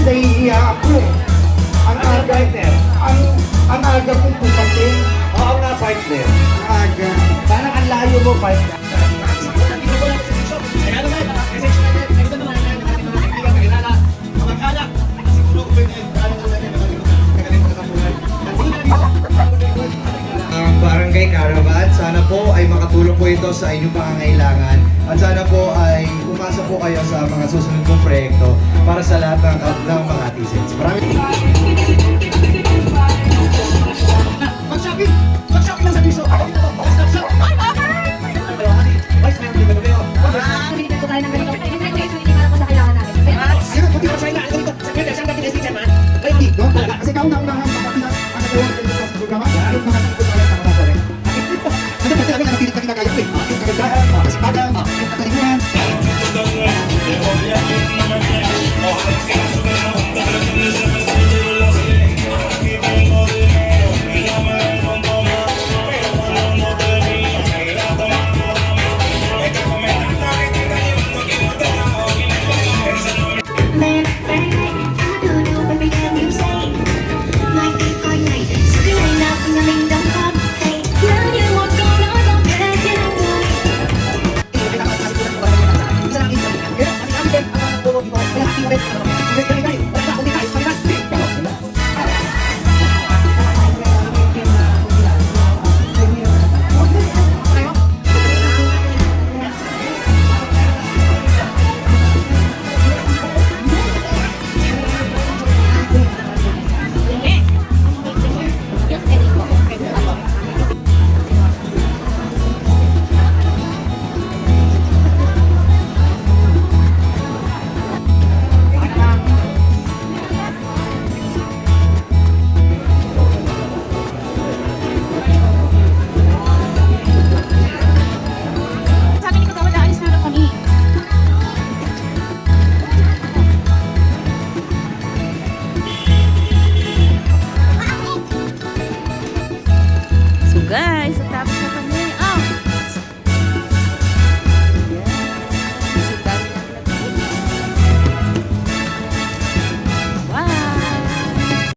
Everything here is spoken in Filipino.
Nahihiya ako eh. Ang aga kong pumating. Oo nga, partner. Ang aga. Parang ang layo mo, partner. Barangay Caravan, sana po ay makatulong po ito sa inyong pangangailangan at sana po ay umasa po kayo sa mga susunod kong proyekto para sa lahat ng mga tisents. Maraming Mag-shopping! Mag-shopping lang sa piso! Stop-shop! Vice Mayor, di ba kayo? Pinigyan ko tayo ng ganito. Hindi para po sa kailangan namin. Sino? Kung di pa siya na, ganito. Sa kanya, siyang dating SDC man. Ay, hindi. Kasi kauna-una